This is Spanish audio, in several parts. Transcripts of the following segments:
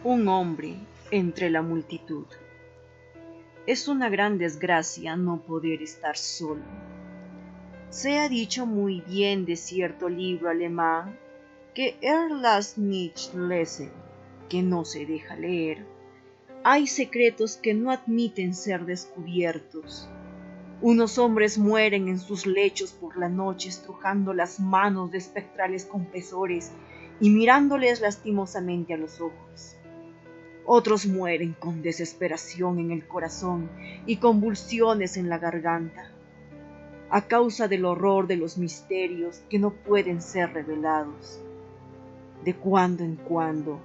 Un hombre entre la multitud. Es una gran desgracia no poder estar solo. Se ha dicho muy bien de cierto libro alemán que las nicht lesen, que no se deja leer. Hay secretos que no admiten ser descubiertos. Unos hombres mueren en sus lechos por la noche estrujando las manos de espectrales confesores y mirándoles lastimosamente a los ojos. Otros mueren con desesperación en el corazón y convulsiones en la garganta, a causa del horror de los misterios que no pueden ser revelados. De cuando en cuando,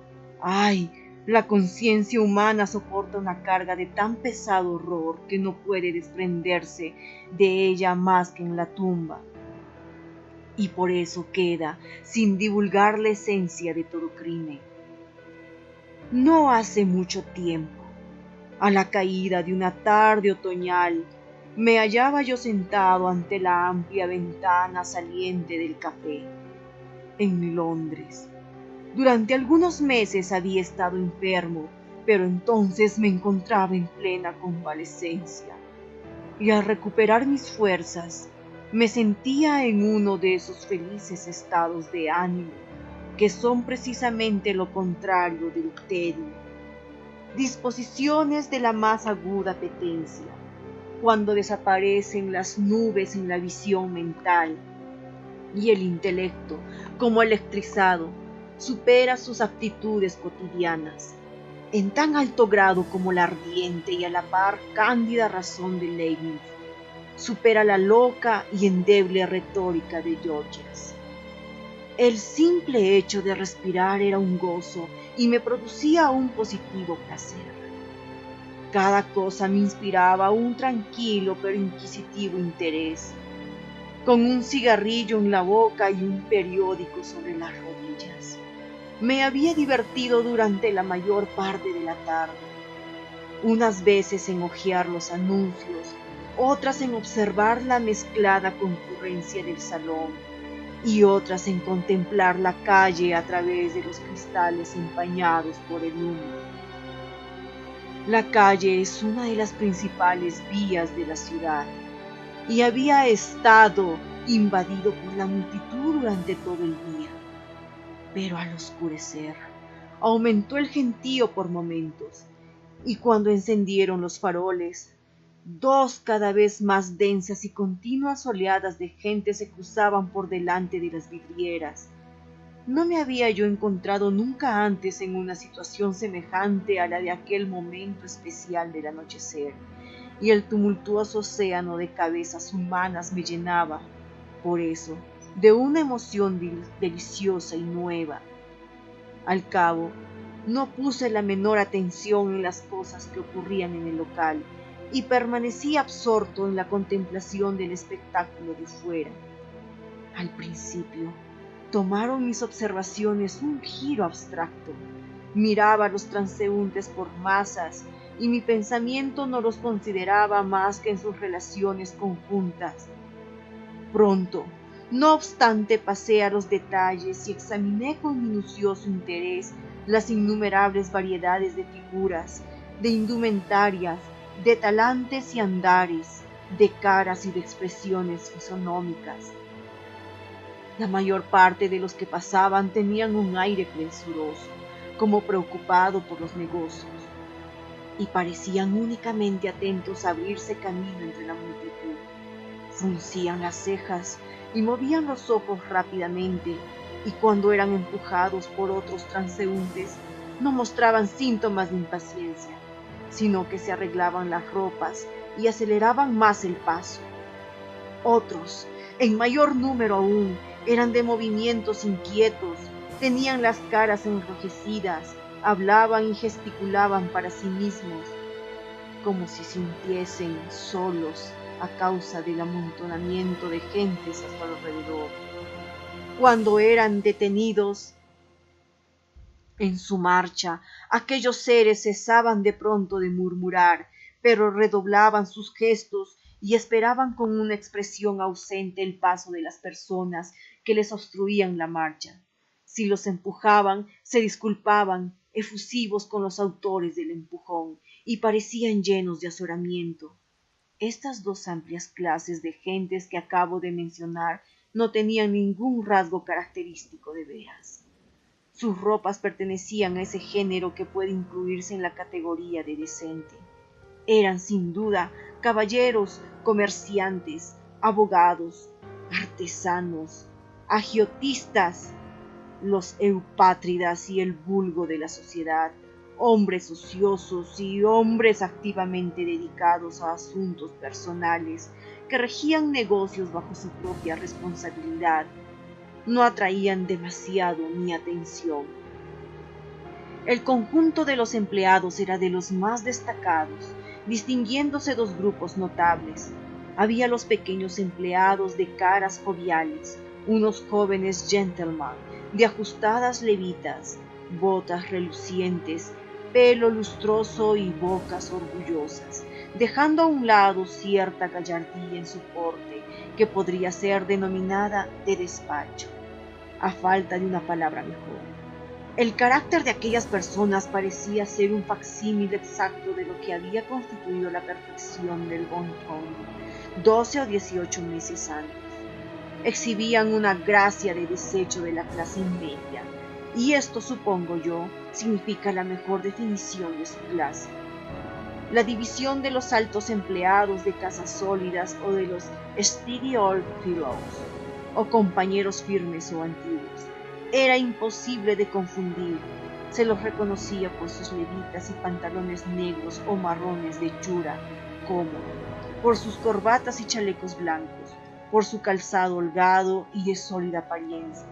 la conciencia humana soporta una carga de tan pesado horror que no puede desprenderse de ella más que en la tumba. Y por eso queda sin divulgar la esencia de todo crimen. No hace mucho tiempo, a la caída de una tarde otoñal, me hallaba yo sentado ante la amplia ventana saliente del café, en Londres. Durante algunos meses había estado enfermo, pero entonces me encontraba en plena convalecencia. Y al recuperar mis fuerzas, me sentía en uno de esos felices estados de ánimo que son precisamente lo contrario del tedio. Disposiciones de la más aguda apetencia, cuando desaparecen las nubes en la visión mental y el intelecto, como electrizado, supera sus aptitudes cotidianas, en tan alto grado como la ardiente y a la par cándida razón de Leibniz, supera la loca y endeble retórica de Gorgias. El simple hecho de respirar era un gozo y me producía un positivo placer. Cada cosa me inspiraba un tranquilo pero inquisitivo interés. Con un cigarrillo en la boca y un periódico sobre las rodillas, me había divertido durante la mayor parte de la tarde, unas veces en hojear los anuncios, otras en observar la mezclada concurrencia del salón y otras en contemplar la calle a través de los cristales empañados por el humo. La calle es una de las principales vías de la ciudad y había estado invadido por la multitud durante todo el día. Pero al oscurecer, aumentó el gentío por momentos, y cuando encendieron los faroles, dos cada vez más densas y continuas oleadas de gente se cruzaban por delante de las vidrieras. No me había yo encontrado nunca antes en una situación semejante a la de aquel momento especial del anochecer, y el tumultuoso océano de cabezas humanas me llenaba, por eso, de una emoción deliciosa y nueva. Al cabo, no puse la menor atención en las cosas que ocurrían en el local y permanecí absorto en la contemplación del espectáculo de fuera. Al principio, tomaron mis observaciones un giro abstracto. Miraba a los transeúntes por masas y mi pensamiento no los consideraba más que en sus relaciones conjuntas. Pronto, no obstante, pasé a los detalles y examiné con minucioso interés las innumerables variedades de figuras, de indumentarias, de talantes y andares, de caras y de expresiones fisonómicas. La mayor parte de los que pasaban tenían un aire presuroso, como preocupado por los negocios, y parecían únicamente atentos a abrirse camino entre la multitud. Fruncían las cejas y movían los ojos rápidamente, y cuando eran empujados por otros transeúntes, no mostraban síntomas de impaciencia, sino que se arreglaban las ropas y aceleraban más el paso. Otros, en mayor número aún, eran de movimientos inquietos, tenían las caras enrojecidas, hablaban y gesticulaban para sí mismos, como si sintiesen solos a causa del amontonamiento de gentes a su alrededor. Cuando eran detenidos en su marcha, aquellos seres cesaban de pronto de murmurar, pero redoblaban sus gestos y esperaban con una expresión ausente el paso de las personas que les obstruían la marcha. Si los empujaban, se disculpaban efusivos con los autores del empujón, y parecían llenos de azoramiento. Estas dos amplias clases de gentes que acabo de mencionar no tenían ningún rasgo característico de veras. Sus ropas pertenecían a ese género que puede incluirse en la categoría de decente. Eran sin duda caballeros, comerciantes, abogados, artesanos, agiotistas, los eupátridas y el vulgo de la sociedad, hombres ociosos y hombres activamente dedicados a asuntos personales que regían negocios bajo su propia responsabilidad. No atraían demasiado mi atención. El conjunto de los empleados era de los más destacados, distinguiéndose dos grupos notables. Había los pequeños empleados de caras joviales, unos jóvenes gentlemen, de ajustadas levitas, botas relucientes, pelo lustroso y bocas orgullosas, dejando a un lado cierta gallardía en su porte que podría ser denominada de despacho, a falta de una palabra mejor. El carácter de aquellas personas parecía ser un facsímil exacto de lo que había constituido la perfección del bon ton 12 o 18 meses antes. Exhibían una gracia de desecho de la clase media, y esto, supongo yo, significa la mejor definición de su clase. La división de los altos empleados de casas sólidas o de los steady old fellows, o compañeros firmes o antiguos, era imposible de confundir. Se los reconocía por sus levitas y pantalones negros o marrones de hechura cómoda, por sus corbatas y chalecos blancos, por su calzado holgado y de sólida apariencia,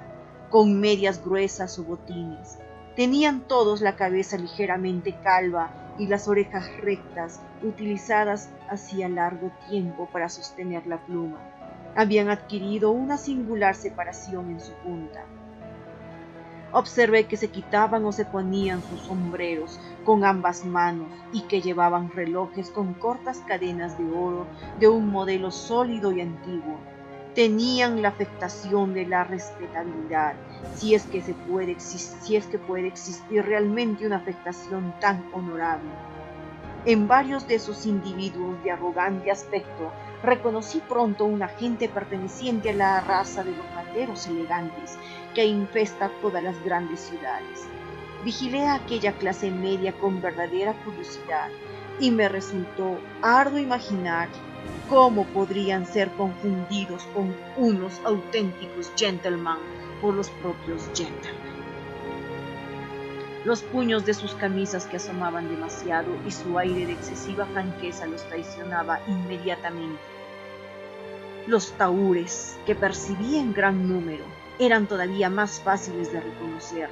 con medias gruesas o botines. Tenían todos la cabeza ligeramente calva y las orejas rectas, utilizadas hacía largo tiempo para sostener la pluma. Habían adquirido una singular separación en su punta. Observé que se quitaban o se ponían sus sombreros con ambas manos y que llevaban relojes con cortas cadenas de oro de un modelo sólido y antiguo. Tenían la afectación de la respetabilidad, si es que puede existir realmente una afectación tan honorable. En varios de esos individuos de arrogante aspecto reconocí pronto un agente perteneciente a la raza de los rateros elegantes que infesta todas las grandes ciudades. Vigilé a aquella clase media con verdadera curiosidad y me resultó arduo imaginar cómo podrían ser confundidos con unos auténticos gentlemen por los propios gentlemen. Los puños de sus camisas que asomaban demasiado y su aire de excesiva franqueza los traicionaba inmediatamente. Los tahúres, que percibí en gran número, eran todavía más fáciles de reconocer.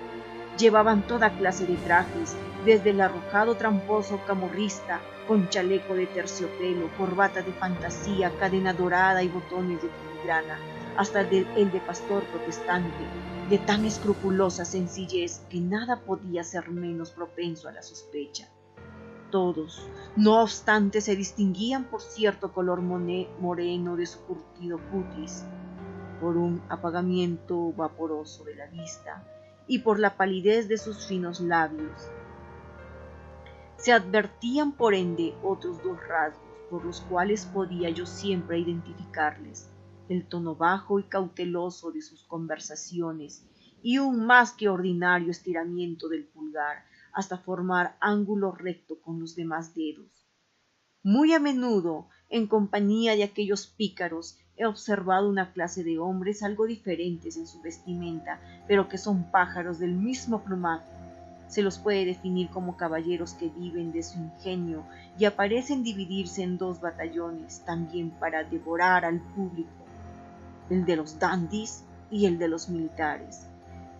Llevaban toda clase de trajes, desde el arrojado tramposo camorrista, con chaleco de terciopelo, corbata de fantasía, cadena dorada y botones de filigrana, hasta el de pastor protestante, de tan escrupulosa sencillez que nada podía ser menos propenso a la sospecha. Todos, no obstante, se distinguían por cierto color moreno de su curtido cutis, por un apagamiento vaporoso de la vista y por la palidez de sus finos labios. Se advertían por ende otros dos rasgos por los cuales podía yo siempre identificarles: el tono bajo y cauteloso de sus conversaciones y un más que ordinario estiramiento del pulgar hasta formar ángulo recto con los demás dedos. Muy a menudo, en compañía de aquellos pícaros, he observado una clase de hombres algo diferentes en su vestimenta, pero que son pájaros del mismo plumaje. Se los puede definir como caballeros que viven de su ingenio y parecen dividirse en dos batallones también para devorar al público, el de los dandies y el de los militares.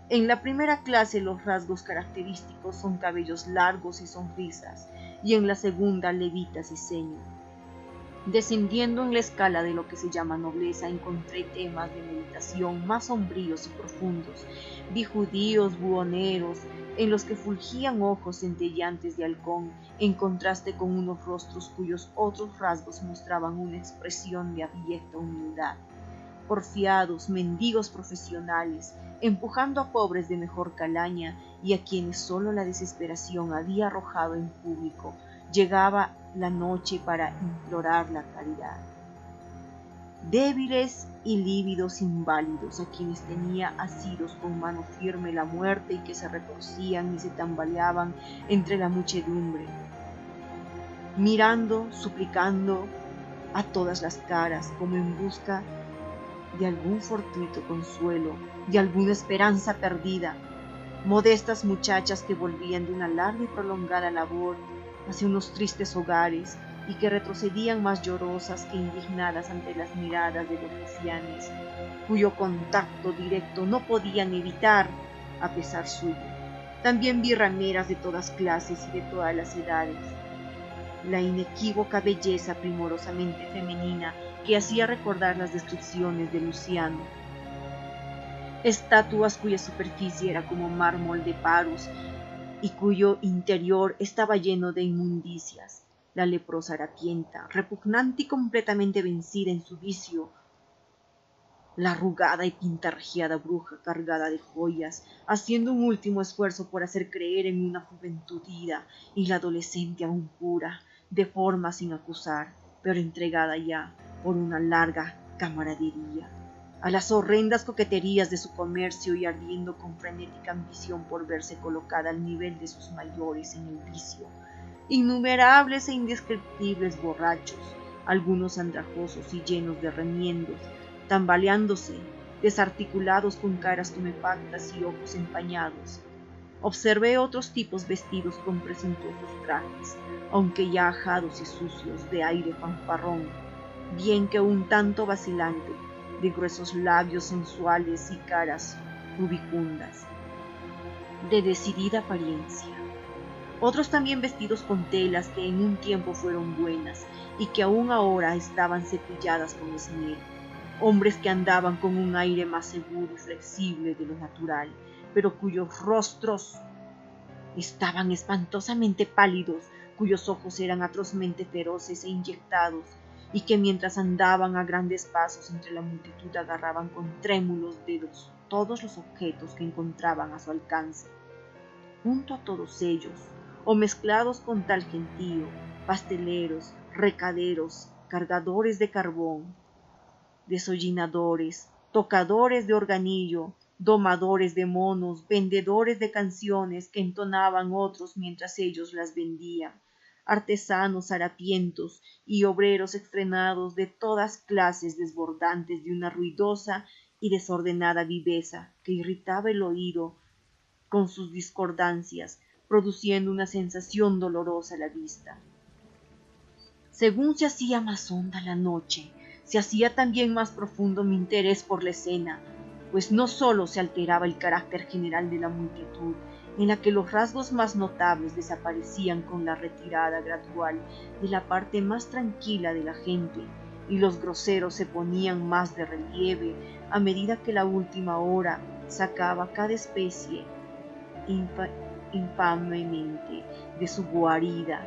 En la primera clase los rasgos característicos son cabellos largos y sonrisas, y en la segunda levitas y ceño. Descendiendo en la escala de lo que se llama nobleza, encontré temas de meditación más sombríos y profundos. Vi judíos buhoneros, en los que fulgían ojos centelleantes de halcón, en contraste con unos rostros cuyos otros rasgos mostraban una expresión de abyecta humildad. Porfiados, mendigos profesionales, empujando a pobres de mejor calaña y a quienes solo la desesperación había arrojado en público. Llegaba la noche para implorar la caridad. Débiles y lívidos inválidos, a quienes tenía asidos con mano firme la muerte y que se retorcían y se tambaleaban entre la muchedumbre, mirando, suplicando a todas las caras, como en busca de algún fortuito consuelo, de alguna esperanza perdida. Modestas muchachas que volvían de una larga y prolongada labor hacia unos tristes hogares y que retrocedían más llorosas que indignadas ante las miradas de los rufianes, cuyo contacto directo no podían evitar a pesar suyo. También vi rameras de todas clases y de todas las edades. La inequívoca belleza primorosamente femenina que hacía recordar las descripciones de Luciano. Estatuas cuya superficie era como mármol de Paros y cuyo interior estaba lleno de inmundicias. La leprosa harapienta, repugnante y completamente vencida en su vicio. La arrugada y pintarrajeada bruja cargada de joyas, haciendo un último esfuerzo por hacer creer en una juventud ida, y la adolescente aún pura, de forma sin acusar, pero entregada ya por una larga camaradería a las horrendas coqueterías de su comercio y ardiendo con frenética ambición por verse colocada al nivel de sus mayores en el vicio. Innumerables e indescriptibles borrachos, algunos andrajosos y llenos de remiendos, tambaleándose, desarticulados con caras tumefactas y ojos empañados. Observé otros tipos vestidos con presuntuosos trajes, aunque ya ajados y sucios de aire fanfarrón, bien que un tanto vacilante, de gruesos labios sensuales y caras rubicundas, de decidida apariencia. Otros también vestidos con telas que en un tiempo fueron buenas y que aún ahora estaban cepilladas con esmero. Hombres que andaban con un aire más seguro y flexible de lo natural, pero cuyos rostros estaban espantosamente pálidos, cuyos ojos eran atrozmente feroces e inyectados, y que mientras andaban a grandes pasos entre la multitud agarraban con trémulos dedos todos los objetos que encontraban a su alcance. Junto a todos ellos, o mezclados con tal gentío, pasteleros, recaderos, cargadores de carbón, desollinadores, tocadores de organillo, domadores de monos, vendedores de canciones que entonaban otros mientras ellos las vendían, artesanos harapientos y obreros estrenados de todas clases desbordantes de una ruidosa y desordenada viveza que irritaba el oído con sus discordancias, produciendo una sensación dolorosa a la vista. Según se hacía más honda la noche, se hacía también más profundo mi interés por la escena, pues no sólo se alteraba el carácter general de la multitud, en la que los rasgos más notables desaparecían con la retirada gradual de la parte más tranquila de la gente, y los groseros se ponían más de relieve a medida que la última hora sacaba cada especie infamemente de su guarida,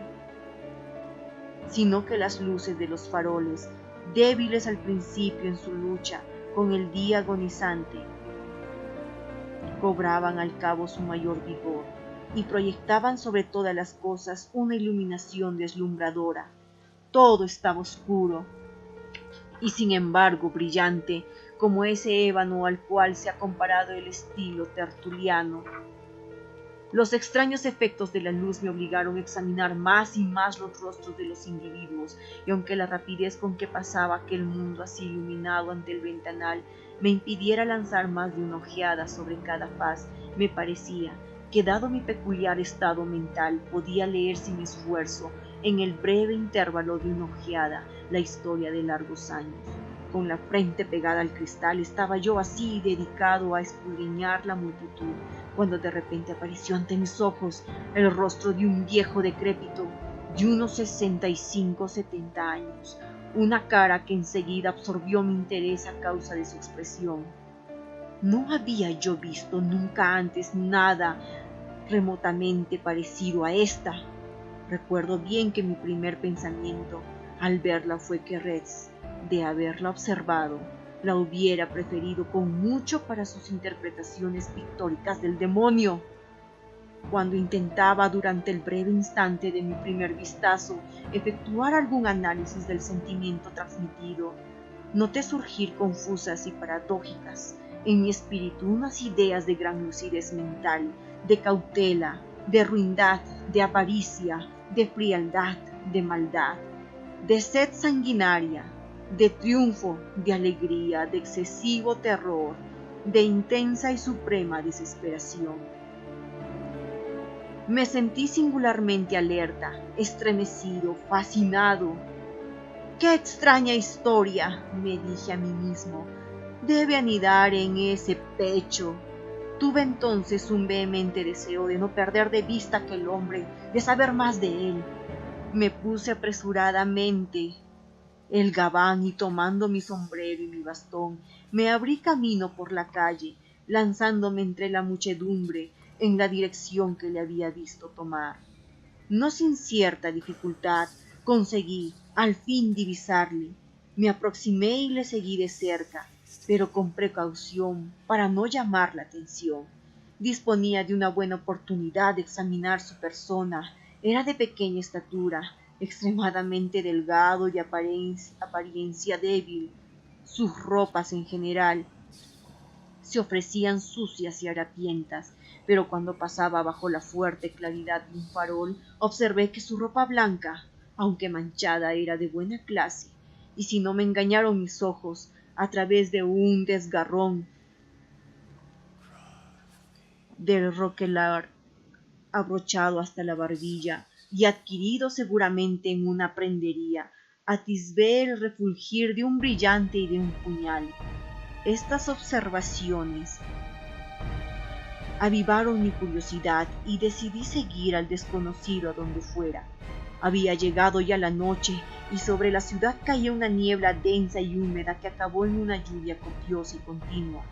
sino que las luces de los faroles, débiles al principio en su lucha con el día agonizante, cobraban al cabo su mayor vigor y proyectaban sobre todas las cosas una iluminación deslumbradora. Todo estaba oscuro y sin embargo brillante, como ese ébano al cual se ha comparado el estilo tertuliano. Los extraños efectos de la luz me obligaron a examinar más y más los rostros de los individuos, y aunque la rapidez con que pasaba aquel mundo así iluminado ante el ventanal me impidiera lanzar más de una ojeada sobre cada faz, me parecía que, dado mi peculiar estado mental, podía leer sin esfuerzo, en el breve intervalo de una ojeada, la historia de largos años. Con la frente pegada al cristal estaba yo así dedicado a escudriñar la multitud, cuando de repente apareció ante mis ojos el rostro de un viejo decrépito de unos 65 o 70 años, una cara que enseguida absorbió mi interés a causa de su expresión. No había yo visto nunca antes nada remotamente parecido a esta. Recuerdo bien que mi primer pensamiento al verla fue que, de haberla observado, La hubiera preferido con mucho para sus interpretaciones pictóricas del demonio. Cuando intentaba durante el breve instante de mi primer vistazo efectuar algún análisis del sentimiento transmitido, noté surgir confusas y paradójicas en mi espíritu unas ideas de gran lucidez mental, de cautela, de ruindad, de avaricia, de frialdad, de maldad, de sed sanguinaria, de triunfo, de alegría, de excesivo terror, de intensa y suprema desesperación. Me sentí singularmente alerta, estremecido, fascinado. ¡Qué extraña historia!, me dije a mí mismo, debe anidar en ese pecho. Tuve entonces un vehemente deseo de no perder de vista a aquel hombre, de saber más de él. Me puse apresuradamente el gabán y tomando mi sombrero y mi bastón, me abrí camino por la calle, lanzándome entre la muchedumbre en la dirección que le había visto tomar. No sin cierta dificultad conseguí al fin divisarle. Me aproximé y le seguí de cerca, pero con precaución para no llamar la atención. Disponía de una buena oportunidad de examinar su persona. Era de pequeña estatura, extremadamente delgado y apariencia débil. Sus ropas en general se ofrecían sucias y harapientas, pero cuando pasaba bajo la fuerte claridad de un farol, observé que su ropa blanca, aunque manchada, era de buena clase, y si no me engañaron mis ojos, a través de un desgarrón del roquelar abrochado hasta la barbilla y adquirido seguramente en una prendería, atisbé el refulgir de un brillante y de un puñal. Estas observaciones avivaron mi curiosidad y decidí seguir al desconocido a donde fuera. Había llegado ya la noche y sobre la ciudad caía una niebla densa y húmeda que acabó en una lluvia copiosa y continua.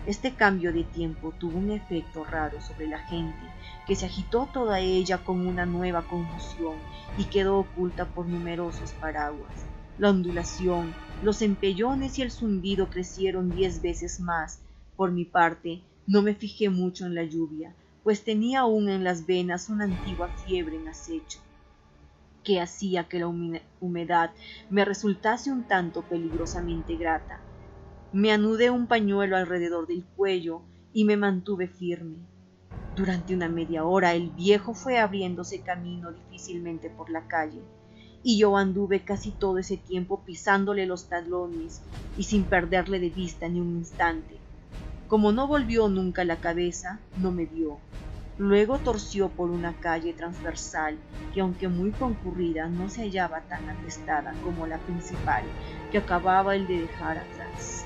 Este cambio de tiempo tuvo un efecto raro sobre la gente, que se agitó toda ella con una nueva conmoción y quedó oculta por numerosos paraguas. La ondulación, los empellones y el zumbido crecieron 10 veces más. Por mi parte, no me fijé mucho en la lluvia, pues tenía aún en las venas una antigua fiebre en acecho, que hacía que la humedad me resultase un tanto peligrosamente grata. Me anudé un pañuelo alrededor del cuello y me mantuve firme. Durante una media hora el viejo fue abriéndose camino difícilmente por la calle, y yo anduve casi todo ese tiempo pisándole los talones y sin perderle de vista ni un instante. Como no volvió nunca la cabeza, no me vio. Luego torció por una calle transversal que, aunque muy concurrida, no se hallaba tan atestada como la principal que acababa el de dejar atrás.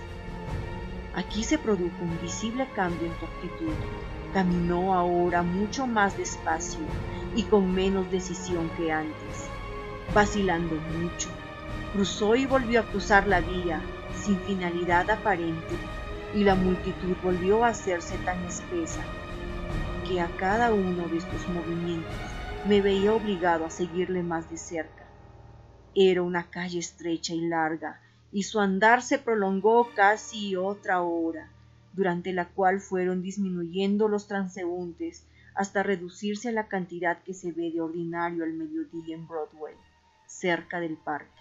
Aquí se produjo un visible cambio en su actitud. Caminó ahora mucho más despacio y con menos decisión que antes, vacilando mucho. Cruzó y volvió a cruzar la vía, sin finalidad aparente, y la multitud volvió a hacerse tan espesa que a cada uno de estos movimientos me veía obligado a seguirle más de cerca. Era una calle estrecha y larga, y su andar se prolongó casi otra hora, durante la cual fueron disminuyendo los transeúntes hasta reducirse a la cantidad que se ve de ordinario al mediodía en Broadway, cerca del parque.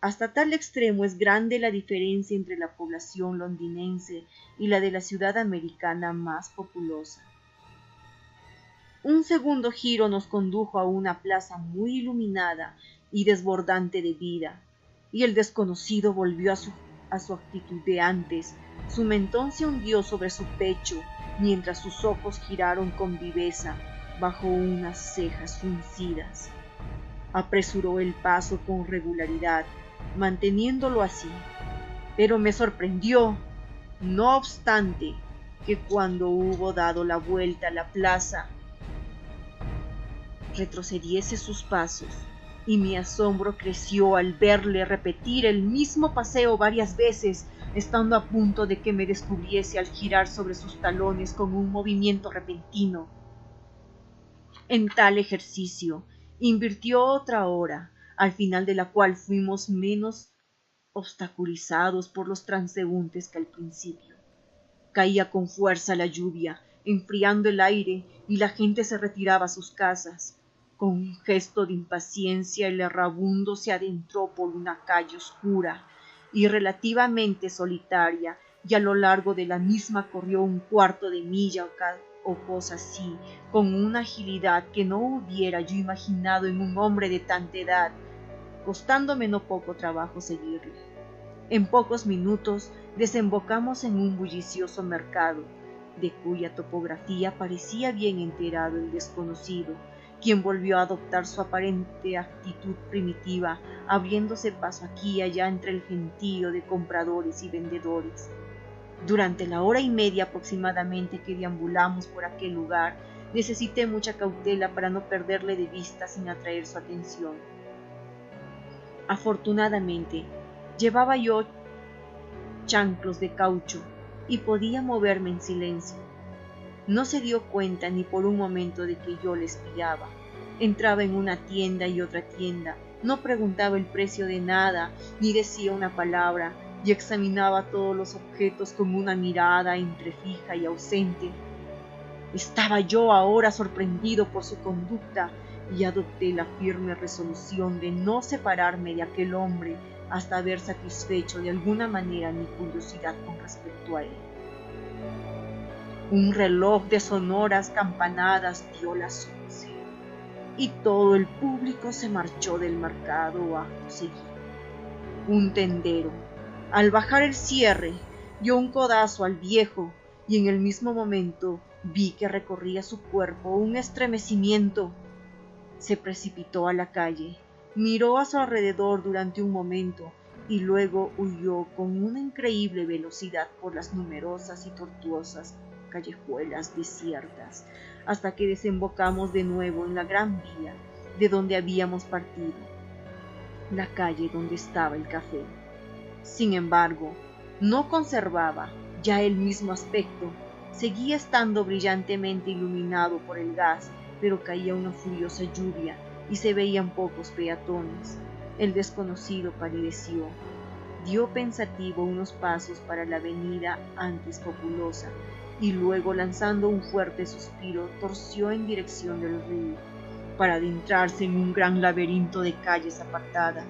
Hasta tal extremo es grande la diferencia entre la población londinense y la de la ciudad americana más populosa. Un segundo giro nos condujo a una plaza muy iluminada y desbordante de vida, y el desconocido volvió a su actitud de antes. Su mentón se hundió sobre su pecho, mientras sus ojos giraron con viveza bajo unas cejas fruncidas. Apresuró el paso con regularidad, manteniéndolo así, pero me sorprendió, no obstante, que cuando hubo dado la vuelta a la plaza, retrocediese sus pasos, y mi asombro creció al verle repetir el mismo paseo varias veces, estando a punto de que me descubriese al girar sobre sus talones con un movimiento repentino. En tal ejercicio invirtió otra hora, al final de la cual fuimos menos obstaculizados por los transeúntes que al principio. Caía con fuerza la lluvia, enfriando el aire, y la gente se retiraba a sus casas. Con un gesto de impaciencia, el errabundo se adentró por una calle oscura y relativamente solitaria, y a lo largo de la misma corrió un cuarto de milla o cosa así, con una agilidad que no hubiera yo imaginado en un hombre de tanta edad, costándome no poco trabajo seguirle. En pocos minutos desembocamos en un bullicioso mercado, de cuya topografía parecía bien enterado el desconocido, quien volvió a adoptar su aparente actitud primitiva, abriéndose paso aquí y allá entre el gentío de compradores y vendedores. Durante la hora y media aproximadamente que deambulamos por aquel lugar, necesité mucha cautela para no perderle de vista sin atraer su atención. Afortunadamente, llevaba yo chanclos de caucho y podía moverme en silencio. No se dio cuenta ni por un momento de que yo le espiaba. Entraba en una tienda y otra tienda, no preguntaba el precio de nada, ni decía una palabra, y examinaba todos los objetos con una mirada entre fija y ausente. Estaba yo ahora sorprendido por su conducta y adopté la firme resolución de no separarme de aquel hombre hasta haber satisfecho de alguna manera mi curiosidad con respecto a él. Un reloj de sonoras campanadas dio las 11 y todo el público se marchó del mercado acto seguido. Un tendero, al bajar el cierre, dio un codazo al viejo y en el mismo momento vi que recorría su cuerpo un estremecimiento. Se precipitó a la calle, miró a su alrededor durante un momento y luego huyó con una increíble velocidad por las numerosas y tortuosas callejuelas desiertas, hasta que desembocamos de nuevo en la gran vía de donde habíamos partido, la calle donde estaba el café. Sin embargo, no conservaba ya el mismo aspecto, seguía estando brillantemente iluminado por el gas, pero caía una furiosa lluvia y se veían pocos peatones. El desconocido palideció, dio pensativo unos pasos para la avenida antes populosa y luego, lanzando un fuerte suspiro, torció en dirección del río para adentrarse en un gran laberinto de calles apartadas.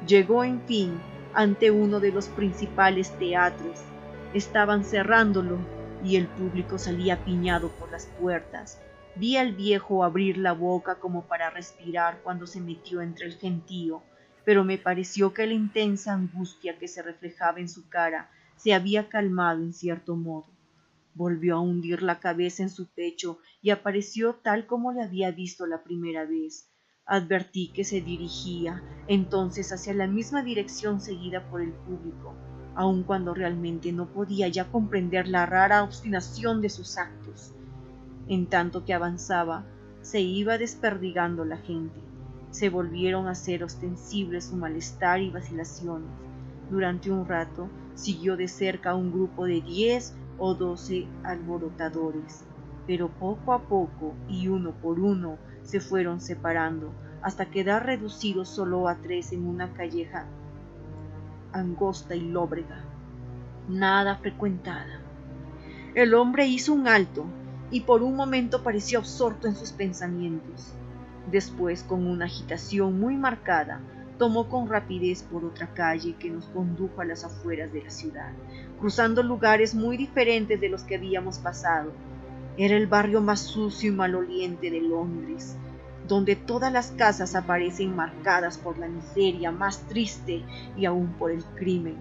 Llegó, en fin, ante uno de los principales teatros. Estaban cerrándolo y el público salía apiñado por las puertas. Vi al viejo abrir la boca como para respirar cuando se metió entre el gentío, pero me pareció que la intensa angustia que se reflejaba en su cara se había calmado en cierto modo. Volvió a hundir la cabeza en su pecho y apareció tal como le había visto la primera vez. Advertí que se dirigía entonces hacia la misma dirección seguida por el público, aun cuando realmente no podía ya comprender la rara obstinación de sus actos. En tanto que avanzaba, se iba desperdigando la gente. Se volvieron a ser ostensibles su malestar y vacilaciones. Durante un rato siguió de cerca un grupo de 10 o 12 alborotadores, pero poco a poco y uno por uno se fueron separando hasta quedar reducidos solo a 3 en una calleja angosta y lóbrega, nada frecuentada. El hombre hizo un alto y por un momento pareció absorto en sus pensamientos. Después, con una agitación muy marcada, tomó con rapidez por otra calle que nos condujo a las afueras de la ciudad, cruzando lugares muy diferentes de los que habíamos pasado. Era el barrio más sucio y maloliente de Londres, donde todas las casas aparecen marcadas por la miseria más triste y aún por el crimen.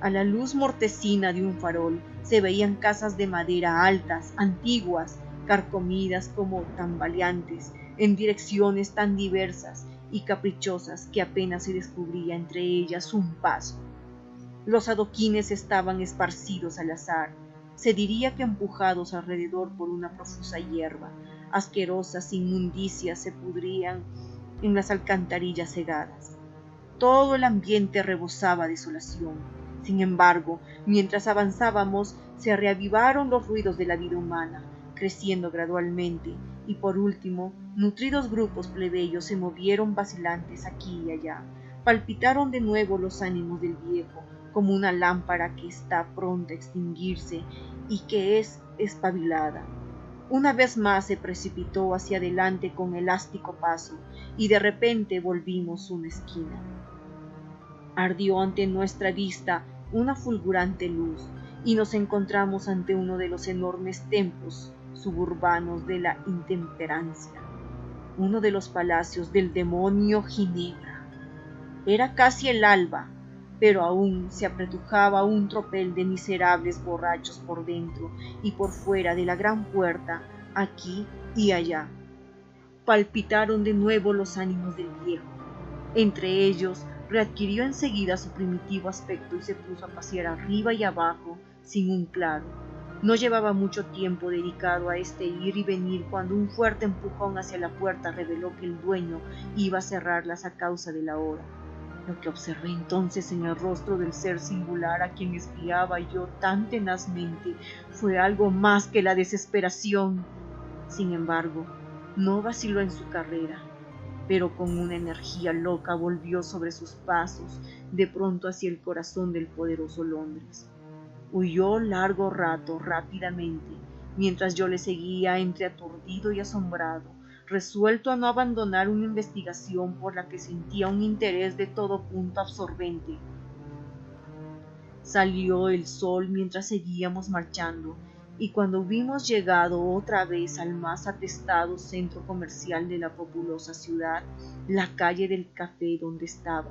A la luz mortecina de un farol se veían casas de madera altas, antiguas, carcomidas como tambaleantes, en direcciones tan diversas y caprichosas que apenas se descubría entre ellas un paso. Los adoquines estaban esparcidos al azar, se diría que empujados alrededor por una profusa hierba. Asquerosas inmundicias se pudrían en las alcantarillas cegadas. Todo el ambiente rebosaba desolación. Sin embargo, mientras avanzábamos, se reavivaron los ruidos de la vida humana, creciendo gradualmente, y por último, nutridos grupos plebeyos se movieron vacilantes aquí y allá, Palpitaron de nuevo los ánimos del viejo, como una lámpara que está pronta a extinguirse y que es espabilada. Una vez más se precipitó hacia adelante con elástico paso, y de repente volvimos una esquina. Ardió ante nuestra vista una fulgurante luz, y nos encontramos ante uno de los enormes templos suburbanos de la intemperancia, uno de los palacios del demonio Ginebra. Era casi el alba, pero aún se apretujaba un tropel de miserables borrachos por dentro y por fuera de la gran puerta, aquí y allá. Palpitaron de nuevo los ánimos del viejo. Entre ellos readquirió enseguida su primitivo aspecto y se puso a pasear arriba y abajo sin un claro. No llevaba mucho tiempo dedicado a este ir y venir cuando un fuerte empujón hacia la puerta reveló que el dueño iba a cerrarlas a causa de la hora. Lo que observé entonces en el rostro del ser singular a quien espiaba yo tan tenazmente fue algo más que la desesperación. Sin embargo, no vaciló en su carrera, pero con una energía loca volvió sobre sus pasos, de pronto hacia el corazón del poderoso Londres. Huyó largo rato rápidamente, mientras yo le seguía entre aturdido y asombrado, resuelto a no abandonar una investigación por la que sentía un interés de todo punto absorbente. Salió el sol mientras seguíamos marchando, y cuando hubimos llegado otra vez al más atestado centro comercial de la populosa ciudad, la calle del café donde estaba,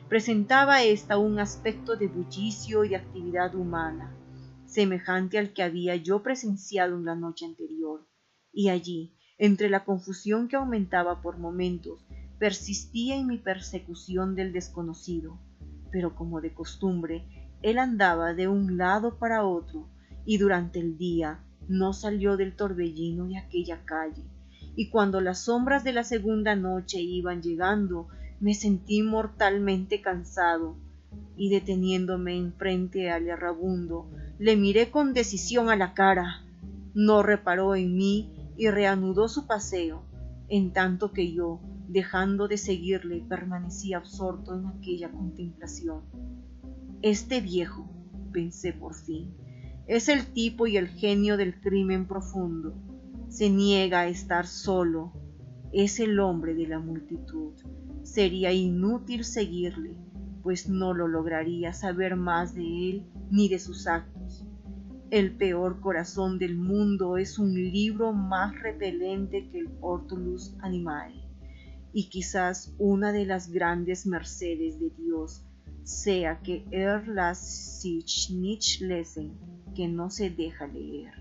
presentaba ésta un aspecto de bullicio y de actividad humana, semejante al que había yo presenciado en la noche anterior, y allí, entre la confusión que aumentaba por momentos, persistía en mi persecución del desconocido, pero como de costumbre, él andaba de un lado para otro, y durante el día no salió del torbellino de aquella calle, y cuando las sombras de la segunda noche iban llegando, me sentí mortalmente cansado, y deteniéndome enfrente al errabundo, le miré con decisión a la cara. No reparó en mí y reanudó su paseo, en tanto que yo, dejando de seguirle, permanecí absorto en aquella contemplación. Este viejo, pensé por fin, es el tipo y el genio del crimen profundo. Se niega a estar solo. Es el hombre de la multitud. Sería inútil seguirle, pues no lo lograría saber más de él ni de sus actos. El peor corazón del mundo es un libro más repelente que el Hortulus Animae, y quizás una de las grandes mercedes de Dios sea que las sich nicht lesen, que no se deja leer.